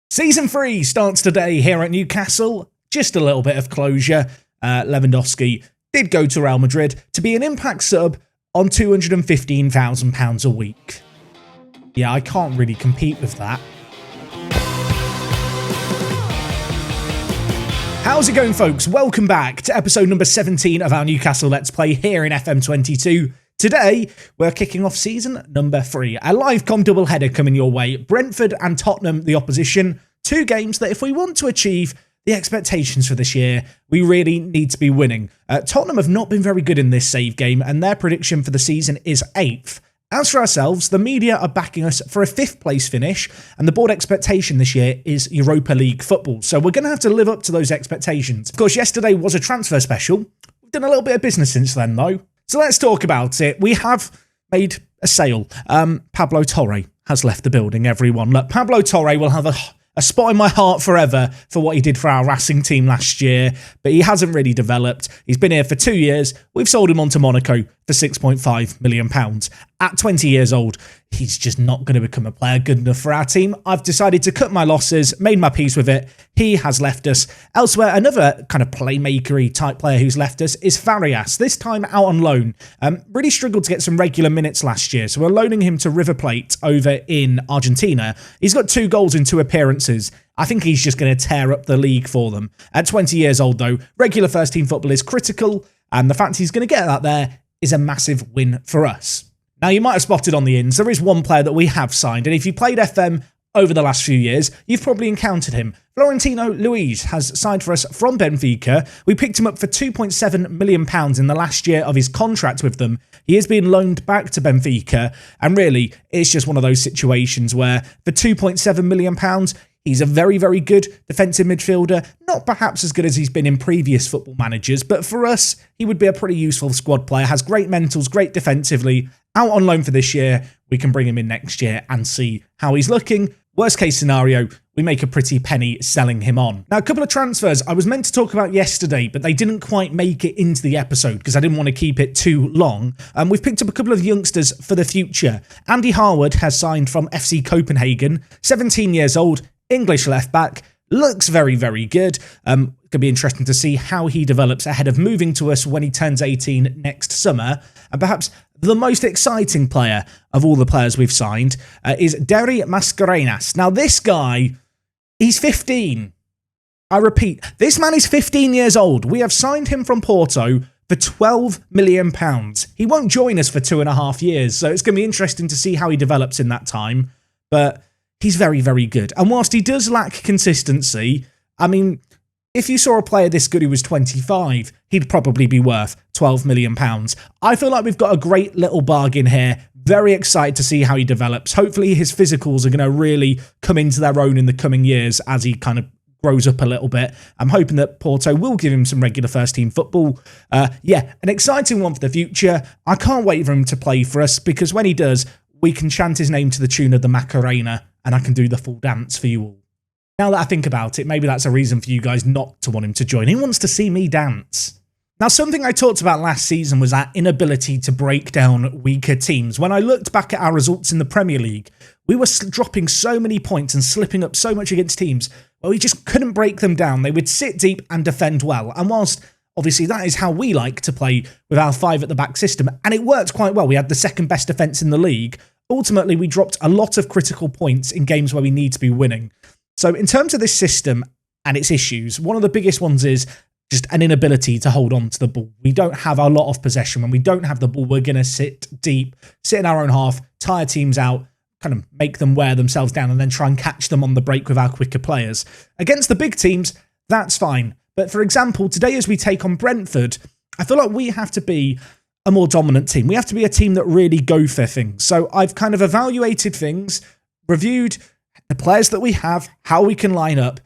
Season 3 starts today here at Newcastle. Just a little bit of closure. Lewandowski did go to Real Madrid to be an impact sub on £215,000 a week. Yeah, I can't really compete with that. How's it going, folks? Welcome back to episode number 17 of our Newcastle Let's Play here in FM22. Today, we're kicking off season number 3. A live com doubleheader coming your way. Brentford and Tottenham, the opposition. Two games that if we want to achieve the expectations for this year, we really need to be winning. Tottenham have not been very good in this save game, and their prediction for the season is 8th. As for ourselves, the media are backing us for a 5th place finish, and the board expectation this year is Europa League football. So we're going to have to live up to those expectations. Of course, yesterday was a transfer special. We've done a little bit of business since then, though. So let's talk about it. We have made a sale. Pablo Torre has left the building, everyone. Look, Pablo Torre will have a spot in my heart forever for what he did for our Racing team last year, but he hasn't really developed. He's been here for 2 years. We've sold him on to Monaco for £6.5 million. At 20 years old, he's just not going to become a player good enough for our team. I've decided to cut my losses, made my peace with it. He has left us. Elsewhere, another kind of playmaker-y type player who's left us is Farias, this time out on loan. Really struggled to get some regular minutes last year, so we're loaning him to River Plate over in Argentina. He's got 2 goals in 2 appearances. I think he's just going to tear up the league for them. At 20 years old, though, regular first-team football is critical, and the fact he's going to get that there is a massive win for us. Now, you might have spotted on the ins, there is one player that we have signed, and if you played FM over the last few years, you've probably encountered him. Florentino Luiz has signed for us from Benfica. We picked him up for £2.7 million in the last year of his contract with them. He is being loaned back to Benfica, and really, it's just one of those situations where for £2.7 million, he's a very, very good defensive midfielder. Not perhaps as good as he's been in previous football managers, but for us, he would be a pretty useful squad player. Has great mentals, great defensively. Out on loan for this year, we can bring him in next year and see how he's looking. Worst case scenario, we make a pretty penny selling him on. Now, a couple of transfers I was meant to talk about yesterday, but they didn't quite make it into the episode because I didn't want to keep it too long. We've picked up a couple of youngsters for the future. Andy Harwood has signed from FC Copenhagen, 17 years old, English left back, looks very, very good. Could be interesting to see how he develops ahead of moving to us when he turns 18 next summer. And perhaps the most exciting player of all the players we've signed is Derry Mascarenas. Now, this guy, he's 15. I repeat, this man is 15 years old. We have signed him from Porto for £12 million. He won't join us for 2.5 years, so it's going to be interesting to see how he develops in that time. But he's very, very good. And whilst he does lack consistency, I mean, if you saw a player this good who was 25, he'd probably be worth £12 million. I feel like we've got a great little bargain here. Very excited to see how he develops. Hopefully his physicals are going to really come into their own in the coming years as he kind of grows up a little bit. I'm hoping that Porto will give him some regular first-team football. Yeah, an exciting one for the future. I can't wait for him to play for us because when he does, we can chant his name to the tune of the Macarena and I can do the full dance for you all. Now that I think about it, maybe that's a reason for you guys not to want him to join. He wants to see me dance. Now, something I talked about last season was our inability to break down weaker teams. When I looked back at our results in the Premier League, we were dropping so many points and slipping up so much against teams, well, we just couldn't break them down. They would sit deep and defend well. And whilst obviously that is how we like to play with our 5-at-the-back system, and it worked quite well. We had the second best defence in the league. Ultimately, we dropped a lot of critical points in games where we need to be winning. So in terms of this system and its issues, one of the biggest ones is just an inability to hold on to the ball. We don't have a lot of possession. When we don't have the ball, we're going to sit deep, sit in our own half, tire teams out, kind of make them wear themselves down and then try and catch them on the break with our quicker players. Against the big teams, that's fine. But for example, today as we take on Brentford, I feel like we have to be a more dominant team. We have to be a team that really go for things. So I've kind of evaluated things, reviewed the players that we have, how we can line up.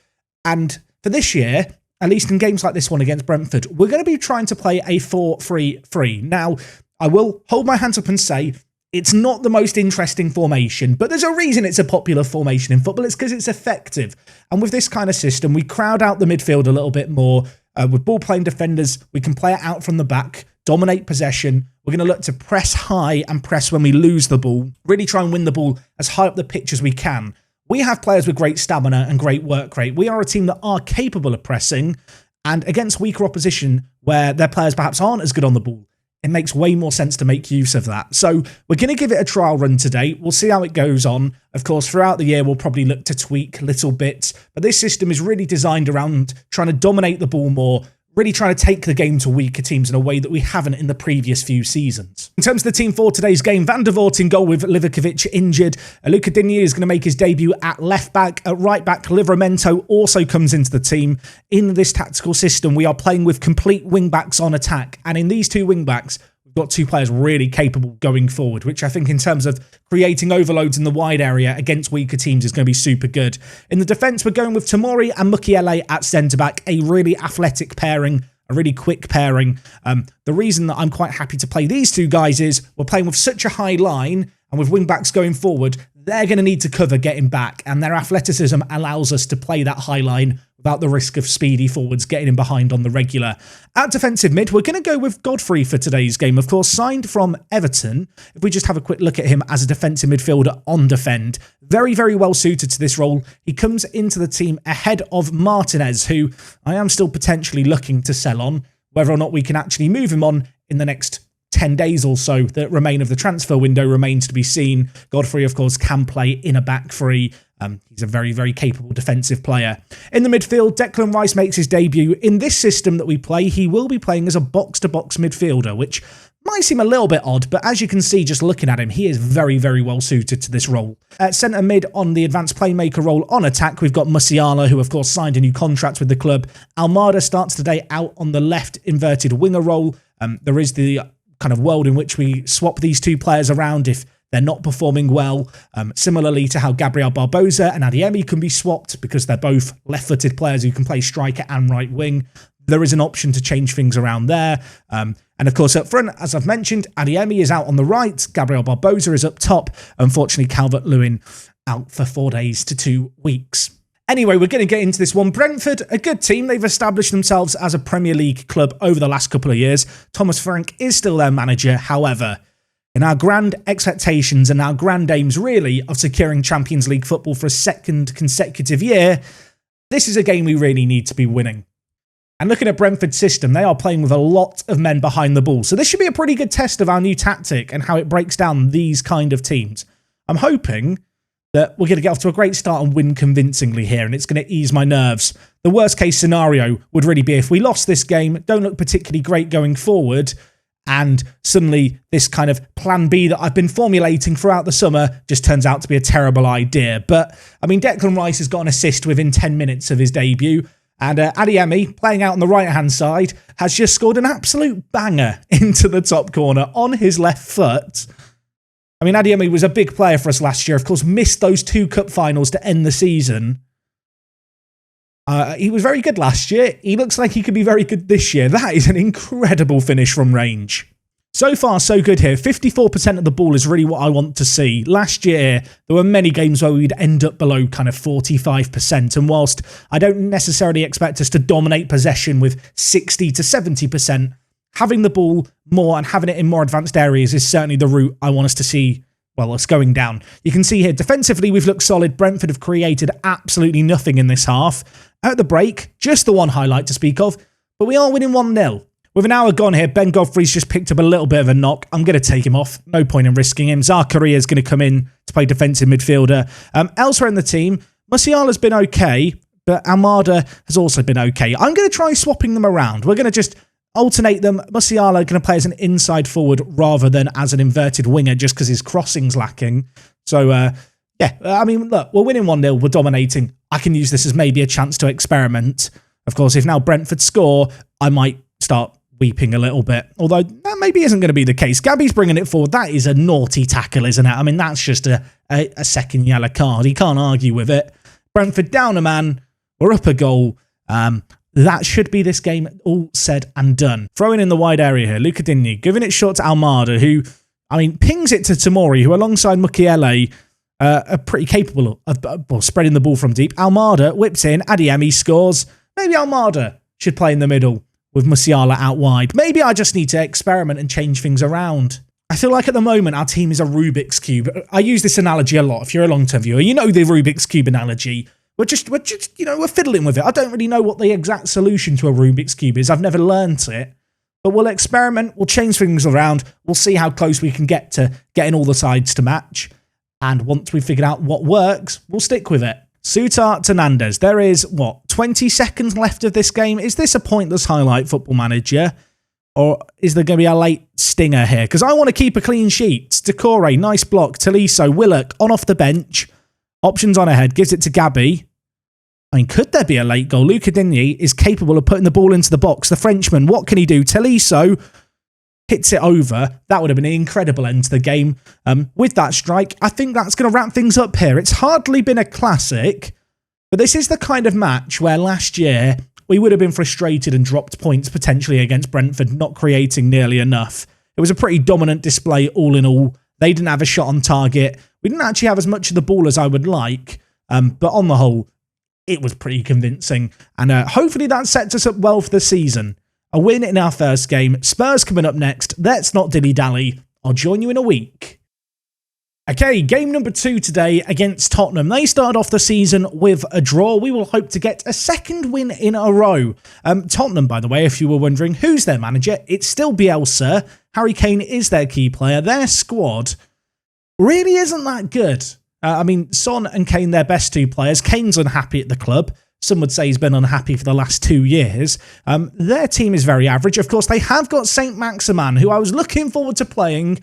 And for this year, at least in games like this one against Brentford, we're going to be trying to play a 4-3-3. Now, I will hold my hands up and say it's not the most interesting formation, but there's a reason it's a popular formation in football. It's because it's effective. And with this kind of system, we crowd out the midfield a little bit more. With ball-playing defenders, we can play it out from the back, dominate possession. We're going to look to press high and press when we lose the ball. Really try and win the ball as high up the pitch as we can. We have players with great stamina and great work rate. We are a team that are capable of pressing, and against weaker opposition where their players perhaps aren't as good on the ball, it makes way more sense to make use of that. So we're going to give it a trial run today. We'll see how it goes on. Of course, throughout the year, we'll probably look to tweak little bits, but this system is really designed around trying to dominate the ball more, really trying to take the game to weaker teams in a way that we haven't in the previous few seasons. In terms of the team for today's game, Van der Voort in goal with Livakovic injured. Luca Digne is going to make his debut at left back. At right back, Livramento also comes into the team. In this tactical system, we are playing with complete wing backs on attack. And in these two wing backs, we've got two players really capable going forward, which I think in terms of creating overloads in the wide area against weaker teams is going to be super good. In the defence, we're going with Tomori and Mukiele at centre-back, a really athletic pairing, a really quick pairing. The reason that I'm quite happy to play these two guys is we're playing with such a high line, and with wing-backs going forward, they're going to need to cover getting back, and their athleticism allows us to play that high line without the risk of speedy forwards getting in behind on the regular. At defensive mid, we're going to go with Godfrey for today's game. Of course, signed from Everton. If we just have a quick look at him as a defensive midfielder on defend, very, very well suited to this role. He comes into the team ahead of Martinez, who I am still potentially looking to sell on. Whether or not we can actually move him on in the next 10 days or so that remain of the transfer window remains to be seen. Godfrey, of course, can play in a back three. He's a very, very capable defensive player. In the midfield, Declan Weiss makes his debut. In this system that we play, he will be playing as a box-to-box midfielder, which might seem a little bit odd, but as you can see just looking at him, he is very, very well suited to this role. At centre mid on the advanced playmaker role on attack, we've got Musiala, who of course signed a new contract with the club. Almada starts today out on the left inverted winger role. There is the kind of world in which we swap these two players around if they're not performing well, similarly to how Gabriel Barbosa and Adeyemi can be swapped because they're both left-footed players who can play striker and right wing. There is an option to change things around there. And of course, up front, as I've mentioned, Adeyemi is out on the right. Gabriel Barbosa is up top. Unfortunately, Calvert-Lewin out for 4 days to 2 weeks. Anyway, we're going to get into this one. Brentford, a good team. They've established themselves as a Premier League club over the last couple of years. Thomas Frank is still their manager. However, in our grand expectations and our grand aims, really, of securing Champions League football for a second consecutive year, this is a game we really need to be winning. And looking at Brentford's system, they are playing with a lot of men behind the ball. So this should be a pretty good test of our new tactic and how it breaks down these kind of teams. I'm hoping that we're going to get off to a great start and win convincingly here, and it's going to ease my nerves. The worst case scenario would really be if we lost this game, don't look particularly great going forward, and suddenly this kind of plan B that I've been formulating throughout the summer just turns out to be a terrible idea. But, I mean, Declan Weiss has got an assist within 10 minutes of his debut, and Adeyemi, playing out on the right-hand side, has just scored an absolute banger into the top corner on his left foot. I mean, Adeyemi was a big player for us last year. Of course, missed those 2 cup finals to end the season. He was very good last year. He looks like he could be very good this year. That is an incredible finish from range. So far, so good here. 54% of the ball is really what I want to see. Last year, there were many games where we'd end up below kind of 45%. And whilst I don't necessarily expect us to dominate possession with 60 to 70%, having the ball more and having it in more advanced areas is certainly the route I want us to see, well, us going down. You can see here, defensively, we've looked solid. Brentford have created absolutely nothing in this half. At the break, just the one highlight to speak of, but we are winning 1-0. With an hour gone here, Ben Godfrey's just picked up a little bit of a knock. I'm going to take him off. No point in risking him. Zakaria is going to come in to play defensive midfielder. Elsewhere in the team, Musiala's been okay, but Almada has also been okay. I'm going to try swapping them around. We're going to just alternate them. Musiala going to play as an inside forward rather than as an inverted winger just because his crossing's lacking. So, yeah, I mean, look, we're winning 1-0. We're dominating. I can use this as maybe a chance to experiment. Of course, if now Brentford score, I might start weeping a little bit. Although that maybe isn't going to be the case. Gabby's bringing it forward. That is a naughty tackle, isn't it? I mean, that's just a second yellow card. He can't argue with it. Brentford down a man. We're up a goal. That should be this game all said and done. Throwing in the wide area here. Luca Digne giving it short to Almada, who, I mean, pings it to Tomori, who alongside Mukiele are pretty capable of spreading the ball from deep. Almada whips in. Adeyemi scores. Maybe Almada should play in the middle with Musiala out wide. Maybe I just need to experiment and change things around. I feel like at the moment our team is a Rubik's Cube. I use this analogy a lot. If you're a long-term viewer, you know the Rubik's Cube analogy. We're just, we're fiddling with it. I don't really know what the exact solution to a Rubik's Cube is. I've never learnt it. But we'll experiment, we'll change things around, we'll see how close we can get to getting all the sides to match. And once we've figured out what works, we'll stick with it. Sutar to Nandes. There is, 20 seconds left of this game? Is this a pointless highlight, Football Manager? Or is there going to be a late stinger here? Because I want to keep a clean sheet. Decore, nice block. Taliso, Willock, on off the bench. Options on ahead, gives it to Gabby. I mean, could there be a late goal? Luca Digne is capable of putting the ball into the box. The Frenchman, what can he do? Taliso hits it over. That would have been an incredible end to the game. With that strike, I think that's going to wrap things up here. It's hardly been a classic, but this is the kind of match where last year we would have been frustrated and dropped points potentially against Brentford, not creating nearly enough. It was a pretty dominant display all in all. They didn't have a shot on target. We didn't actually have as much of the ball as I would like, but on the whole, it was pretty convincing, and hopefully that sets us up well for the season. A win in our first game. Spurs coming up next. Let's not dilly-dally. I'll join you in a week. Okay, game number 2 today against Tottenham. They started off the season with a draw. We will hope to get a second win in a row. Tottenham, by the way, if you were wondering, who's their manager? It's still Bielsa. Harry Kane is their key player. Their squad really isn't that good. I mean, Son and Kane, their best 2 players. Kane's unhappy at the club. Some would say he's been unhappy for the last 2 years. Their team is very average. Of course, they have got Saint Maximin, who I was looking forward to playing.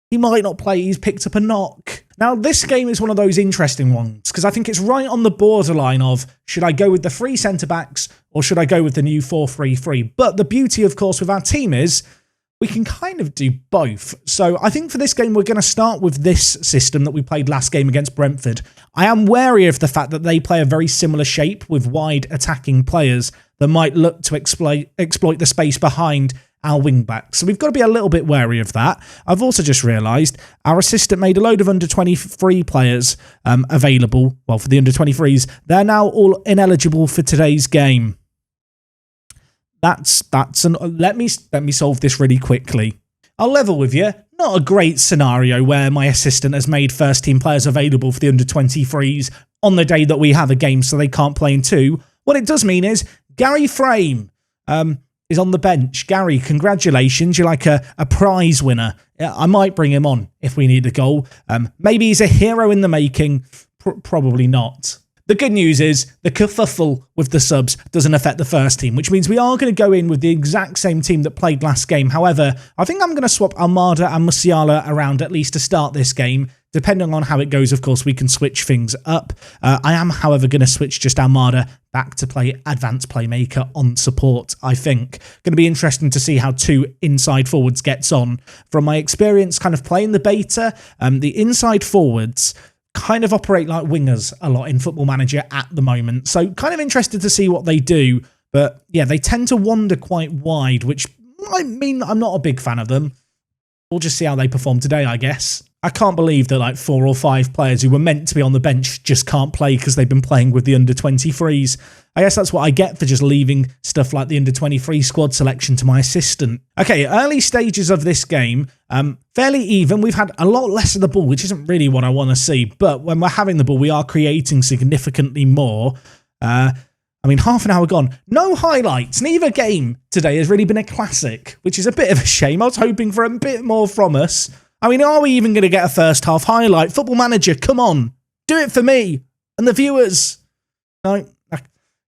He might not play. He's picked up a knock. Now, this game is one of those interesting ones, because I think it's right on the borderline of, should I go with the 3 centre-backs, or should I go with the new 4-3-3? But the beauty, of course, with our team is, we can kind of do both. So I think for this game, we're going to start with this system that we played last game against Brentford. I am wary of the fact that they play a very similar shape with wide attacking players that might look to exploit the space behind our wing-backs. So we've got to be a little bit wary of that. I've also just realised our assistant made a load of under-23 players available. Well, for the under-23s, they're now all ineligible for today's game. Let me solve this really quickly. I'll level with you. Not a great scenario where my assistant has made first team players available for the under-23s on the day that we have a game so they can't play in 2. What it does mean is Gary Frame is on the bench. Gary, congratulations. You're like a prize winner. I might bring him on if we need a goal. Maybe he's a hero in the making. Probably not. The good news is the kerfuffle with the subs doesn't affect the first team, which means we are going to go in with the exact same team that played last game. However, I think I'm going to swap Almada and Musiala around at least to start this game. Depending on how it goes, of course, we can switch things up. I am, however, going to switch just Almada back to play advanced playmaker on support, I think. Going to be interesting to see how 2 inside forwards gets on. From my experience kind of playing the beta, the inside forwards kind of operate like wingers a lot in Football Manager at the moment. So kind of interested to see what they do. But yeah, they tend to wander quite wide, which might mean that I'm not a big fan of them. We'll just see how they perform today, I guess. I can't believe that like 4 or 5 players who were meant to be on the bench just can't play because they've been playing with the under-23s. I guess that's what I get for just leaving stuff like the under-23 squad selection to my assistant. Okay, early stages of this game, fairly even. We've had a lot less of the ball, which isn't really what I want to see. But when we're having the ball, we are creating significantly more. I mean, half an hour gone. No highlights. Neither game today has really been a classic, which is a bit of a shame. I was hoping for a bit more from us. I mean, are we even going to get a first half highlight? Football Manager, come on. Do it for me and the viewers. No,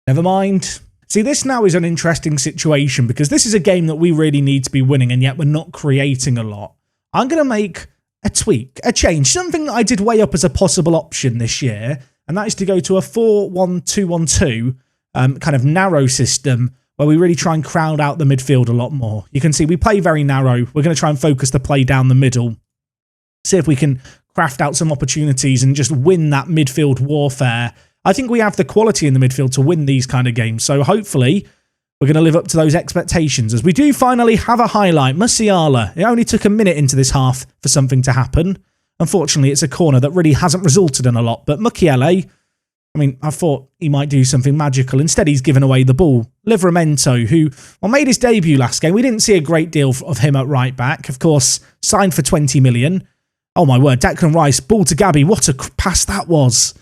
never mind. See, this now is an interesting situation because this is a game that we really need to be winning and yet we're not creating a lot. I'm going to make a tweak, a change, something that I did weigh up as a possible option this year, and that is to go to a 4-1-2-1-2 kind of narrow system where we really try and crowd out the midfield a lot more. You can see we play very narrow. We're going to try and focus the play down the middle. See if we can craft out some opportunities and just win that midfield warfare. I think we have the quality in the midfield to win these kind of games. So hopefully we're going to live up to those expectations as we do finally have a highlight. Musiala. It only took a minute into this half for something to happen. Unfortunately, it's a corner that really hasn't resulted in a lot. But Mukiele, I mean, I thought he might do something magical. Instead, he's given away the ball. Livramento, who made his debut last game. We didn't see a great deal of him at right back. Of course, signed for 20 million. Oh my word, Declan Weiss, ball to Gabby. What a pass that was.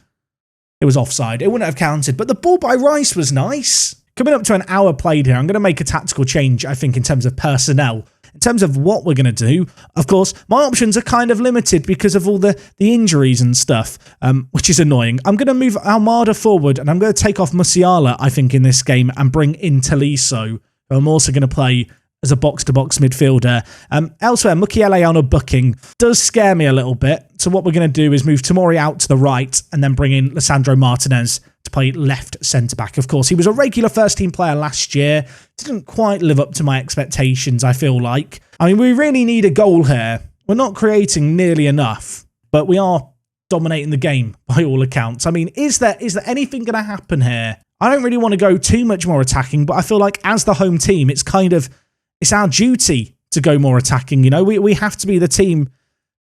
It was offside. It wouldn't have counted, but the ball by Rice was nice. Coming up to an hour played here, I'm going to make a tactical change, I think, in terms of personnel. In terms of what we're going to do, of course, my options are kind of limited because of all the injuries and stuff, which is annoying. I'm going to move Almada forward, and I'm going to take off Musiala, I think, in this game, and bring in Tolisso, who I'm also going to play as a box-to-box midfielder. Elsewhere, Mukiele on a booking does scare me a little bit. So what we're going to do is move Tomori out to the right and then bring in Lisandro Martinez to play left centre-back. Of course, he was a regular first-team player last year. Didn't quite live up to my expectations, I feel like. I mean, we really need a goal here. We're not creating nearly enough, but we are dominating the game by all accounts. I mean, is there anything going to happen here? I don't really want to go too much more attacking, but I feel like as the home team, it's our duty to go more attacking. You know, we have to be the team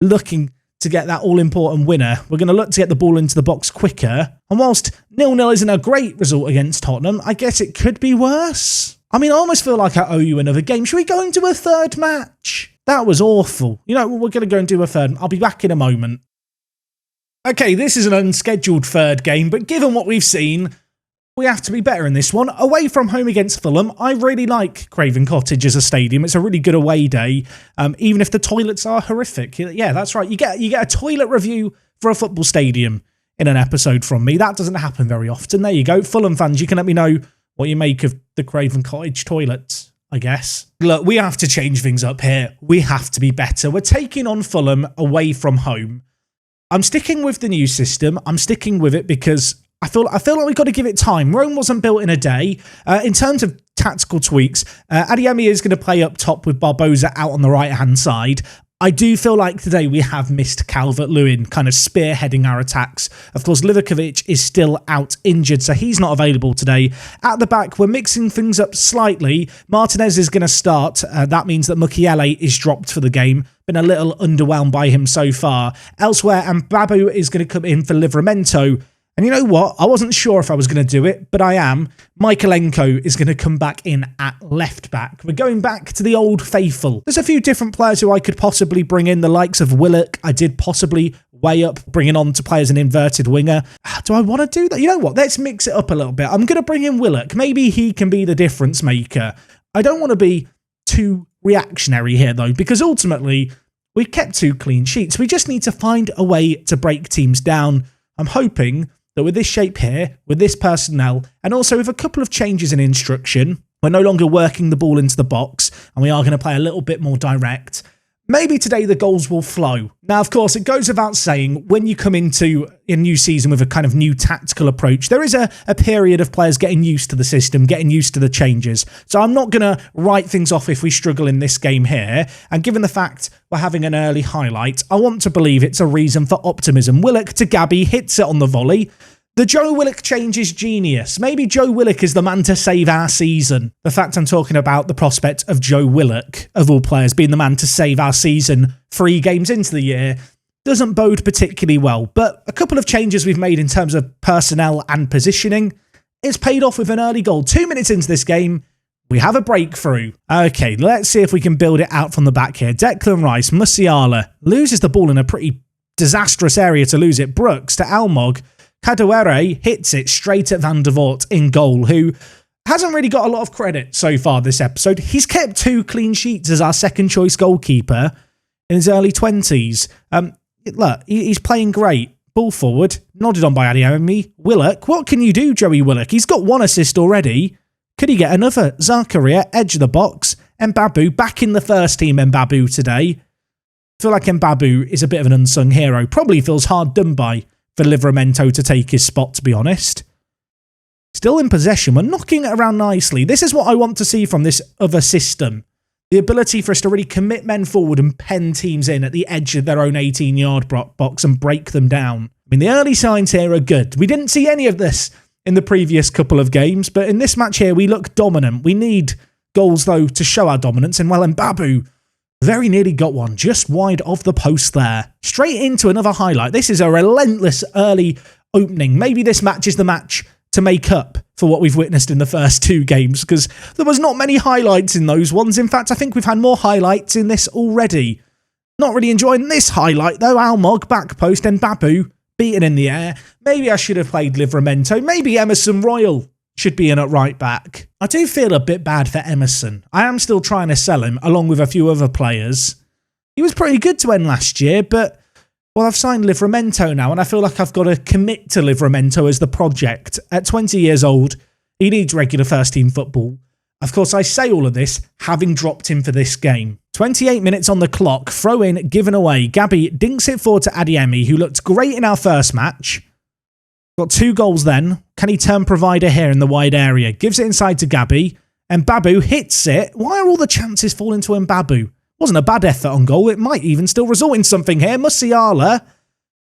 looking to get that all-important winner. We're going to look to get the ball into the box quicker. And whilst 0-0 isn't a great result against Tottenham, I guess it could be worse. I mean, I almost feel like I owe you another game. Should we go and do a third match? That was awful. You know, we're going to go and do a third. I'll be back in a moment. Okay, this is an unscheduled third game, but given what we've seen, we have to be better in this one. Away from home against Fulham, I really like Craven Cottage as a stadium. It's a really good away day, even if the toilets are horrific. Yeah, that's right. You get a toilet review for a football stadium in an episode from me. That doesn't happen very often. There you go. Fulham fans, you can let me know what you make of the Craven Cottage toilets, I guess. Look, we have to change things up here. We have to be better. We're taking on Fulham away from home. I'm sticking with the new system. I'm sticking with it because I feel like we've got to give it time. Rome wasn't built in a day. In terms of tactical tweaks, Adeyemi is going to play up top with Barbosa out on the right-hand side. I do feel like today we have missed Calvert-Lewin kind of spearheading our attacks. Of course, Livakovic is still out injured, so he's not available today. At the back, we're mixing things up slightly. Martinez is going to start. That means that Mukiele is dropped for the game. Been a little underwhelmed by him so far. Elsewhere, and Babu is going to come in for Livramento. And you know what? I wasn't sure if I was going to do it, but I am. Michaelenko is going to come back in at left back. We're going back to the old faithful. There's a few different players who I could possibly bring in, the likes of Willock. I did possibly weigh up bringing on to play as an inverted winger. Do I want to do that? You know what? Let's mix it up a little bit. I'm going to bring in Willock. Maybe he can be the difference maker. I don't want to be too reactionary here, though, because ultimately we kept 2 clean sheets. We just need to find a way to break teams down. I'm hoping that with this shape here, with this personnel, and also with a couple of changes in instruction, we're no longer working the ball into the box, and we are going to play a little bit more direct. Maybe today the goals will flow. Now, of course, it goes without saying, when you come into a new season with a kind of new tactical approach, there is a period of players getting used to the system, getting used to the changes. So I'm not going to write things off if we struggle in this game here. And given the fact we're having an early highlight, I want to believe it's a reason for optimism. Willock to Gabby, hits it on the volley. The Joe Willock change is genius. Maybe Joe Willock is the man to save our season. The fact I'm talking about the prospect of Joe Willock, of all players, being the man to save our season 3 games into the year doesn't bode particularly well. But a couple of changes we've made in terms of personnel and positioning, it's paid off with an early goal. 2 minutes into this game, we have a breakthrough. Okay, let's see if we can build it out from the back here. Declan Weiss, Musiala, loses the ball in a pretty disastrous area to lose it. Brooks to Almog. Kadewere hits it straight at Van der Voort in goal, who hasn't really got a lot of credit so far this episode. He's kept 2 clean sheets as our second choice goalkeeper in his early 20s. Look, he's playing great. Ball forward, nodded on by Adeyemi. Willock, what can you do, Joey Willock? He's got 1 assist already. Could he get another? Zakaria, edge of the box. Mbabu, back in the first team Mbabu today. I feel like Mbabu is a bit of an unsung hero. Probably feels hard done by for Livramento to take his spot, to be honest. Still in possession. We're knocking it around nicely. This is what I want to see from this other system. The ability for us to really commit men forward and pen teams in at the edge of their own 18-yard box and break them down. I mean, the early signs here are good. We didn't see any of this in the previous couple of games, but in this match here, we look dominant. We need goals, though, to show our dominance. And, well, Mbabu very nearly got one, just wide of the post there. Straight into another highlight. This is a relentless early opening. Maybe this match is the match to make up for what we've witnessed in the first 2 games, because there was not many highlights in those ones. In fact, I think we've had more highlights in this already. Not really enjoying this highlight, though. Almog, back post, and Babu beaten in the air. Maybe I should have played Livramento. Maybe Emerson Royal should be in at right back. I do feel a bit bad for Emerson. I am still trying to sell him, along with a few other players. He was pretty good to end last year, but, well, I've signed Livramento now, and I feel like I've got to commit to Livramento as the project. At 20 years old, he needs regular first-team football. Of course, I say all of this, having dropped him for this game. 28 minutes on the clock, throw in, given away. Gabby dinks it forward to Adiemi, who looked great in our first match. Got 2 goals then. Can he turn provider here in the wide area? Gives it inside to Gabby, and Babu hits it. Why are all the chances falling to Mbabu? Wasn't a bad effort on goal. It might even still result in something here. Musiala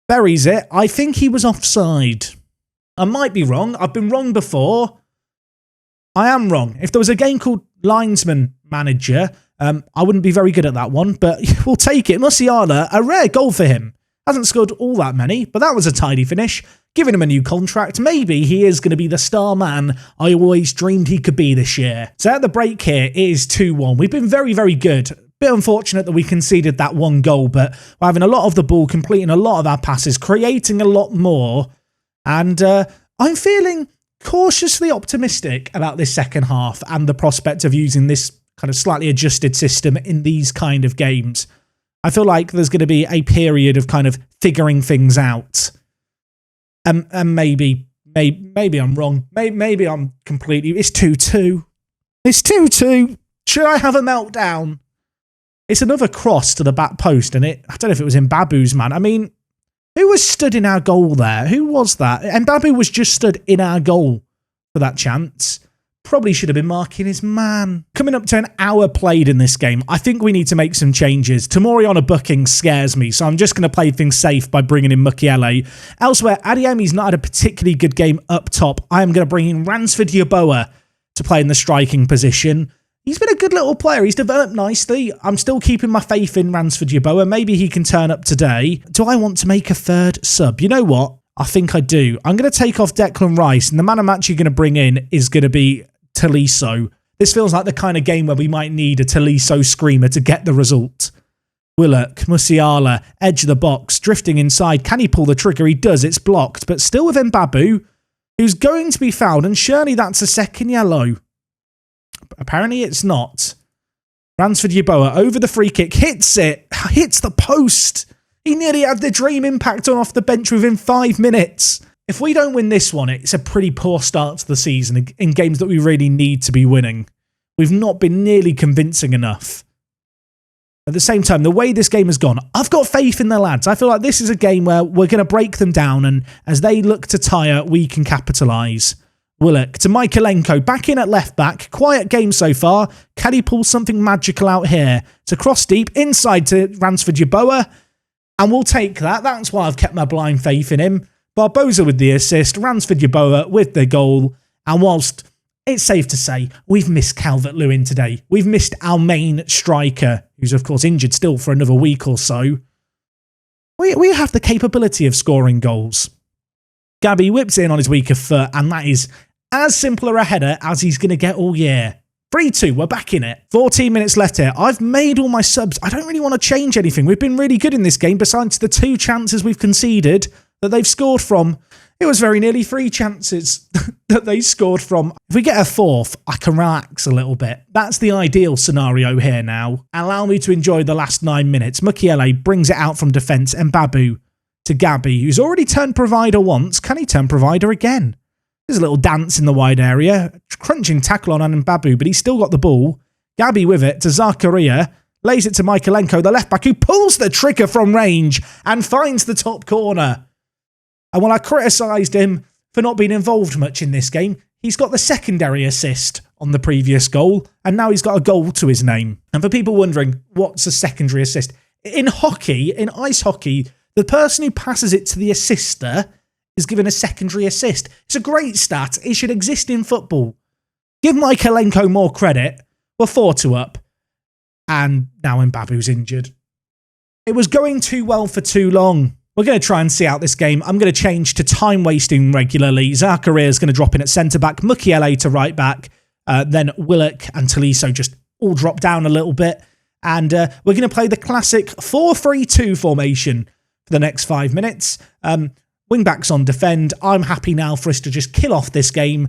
buries it. I think he was offside. I might be wrong. I've been wrong before. I am wrong. If there was a game called Linesman Manager, I wouldn't be very good at that one, but we'll take it. Musiala, a rare goal for him. Hasn't scored all that many, but that was a tidy finish. Giving him a new contract. Maybe he is going to be the star man I always dreamed he could be this year. So at the break here, it is 2-1. We've been very, very good. Bit unfortunate that we conceded that 1 goal, but we're having a lot of the ball, completing a lot of our passes, creating a lot more. And I'm feeling cautiously optimistic about this second half and the prospect of using this kind of slightly adjusted system in these kind of games. I feel like there's going to be a period of kind of figuring things out. And maybe I'm wrong. Maybe I'm completely... It's 2-2. It's 2-2. Should I have a meltdown? It's another cross to the back post, and I don't know if it was Mbabu's man. I mean, who was stood in our goal there? Who was that? Mbabu was just stood in our goal for that chance. Probably should have been marking his man. Coming up to an hour played in this game, I think we need to make some changes. Tomori on a booking scares me, so I'm just going to play things safe by bringing in Mukiele. Elsewhere, Adiemi's not had a particularly good game up top. I am going to bring in Ransford Yeboah to play in the striking position. He's been a good little player. He's developed nicely. I'm still keeping my faith in Ransford Yeboah. Maybe he can turn up today. Do I want to make a third sub? You know what? I think I do. I'm going to take off Declan Weiss, and the man I'm actually going to bring in is going to be Tolisso. This feels like the kind of game where we might need a Tolisso screamer to get the result. Willock, Musiala, edge of the box, drifting inside. Can he pull the trigger? He does. It's blocked, but still with Mbabu, who's going to be fouled, and surely that's a second yellow. Apparently it's not. Ransford Yeboah over the free kick, hits it, hits the post. He nearly had the dream impact on off the bench within 5 minutes. If we don't win this one, it's a pretty poor start to the season in games that we really need to be winning. We've not been nearly convincing enough. At the same time, the way this game has gone, I've got faith in the lads. I feel like this is a game where we're going to break them down, and as they look to tire, we can capitalise. Willock to Michaelenko, back in at left back. Quiet game so far. Can he pull something magical out here? To cross deep, inside to Ransford Yeboah, and we'll take that. That's why I've kept my blind faith in him. Barbosa with the assist, Ransford Yeboah with the goal, and whilst it's safe to say we've missed Calvert-Lewin today, we've missed our main striker, who's of course injured still for another week or so, we have the capability of scoring goals. Gabby whips in on his weaker foot, and that is as simple a header as he's going to get all year. 3-2, we're back in it. 14 minutes left here. I've made all my subs. I don't really want to change anything. We've been really good in this game, besides the 2 chances we've conceded that they've scored from. It was very nearly 3 chances that they scored from. If we get a 4th, I can relax a little bit. That's the ideal scenario here now. Allow me to enjoy the last 9 minutes. Mukiele brings it out from defence, and Babu to Gabby, who's already turned provider once. Can he turn provider again? There's a little dance in the wide area. Crunching tackle on Mbabu, but he's still got the ball. Gabby with it to Zakaria. Lays it to Michaelenko, the left back, who pulls the trigger from range and finds the top corner. And when I criticised him for not being involved much in this game, he's got the secondary assist on the previous goal, and now he's got a goal to his name. And for people wondering, what's a secondary assist? In hockey, in ice hockey, the person who passes it to the assister is given a secondary assist. It's a great stat. It should exist in football. Give Michaelenko more credit. We're 4-2 up. And now Mbabu's injured. It was going too well for too long. We're going to try and see out this game. I'm going to change to time wasting regularly. Zakaria is going to drop in at centre-back, Mukiele to right-back, then Willock and Tolisso just all drop down a little bit. And we're going to play the classic 4-3-2 formation for the next 5 minutes. Wing-backs on defend. I'm happy now for us to just kill off this game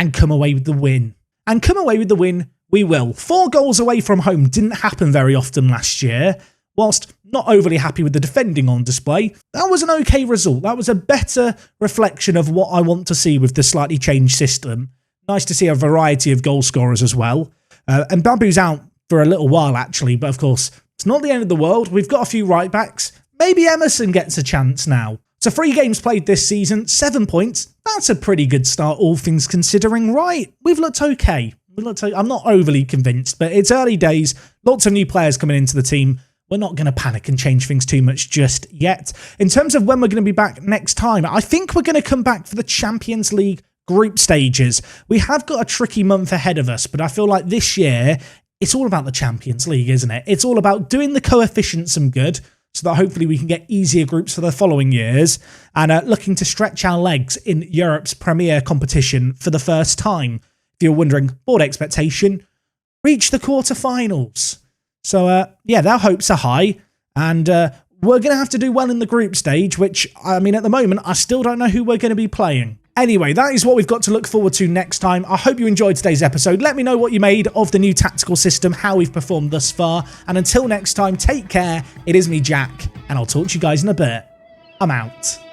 and come away with the win. And come away with the win we will. 4 goals away from home didn't happen very often last year. Whilst not overly happy with the defending on display, that was an okay result. That was a better reflection of what I want to see with the slightly changed system. Nice to see a variety of goal scorers as well. And Babu's out for a little while, actually, but of course, it's not the end of the world. We've got a few right-backs. Maybe Emerson gets a chance now. So 3 games played this season, 7 points. That's a pretty good start, all things considering. Right, we've looked okay. I'm not overly convinced, but it's early days. Lots of new players coming into the team. We're not going to panic and change things too much just yet. In terms of when we're going to be back next time, I think we're going to come back for the Champions League group stages. We have got a tricky month ahead of us, but I feel like this year, it's all about the Champions League, isn't it? It's all about doing the coefficient some good, so that hopefully we can get easier groups for the following years, and looking to stretch our legs in Europe's premier competition for the first time. If you're wondering, board expectation, reach the quarterfinals. So, yeah, their hopes are high, and we're going to have to do well in the group stage, which, I mean, at the moment, I still don't know who we're going to be playing. Anyway, that is what we've got to look forward to next time. I hope you enjoyed today's episode. Let me know what you made of the new tactical system, how we've performed thus far, and until next time, take care. It is me, Jack, and I'll talk to you guys in a bit. I'm out.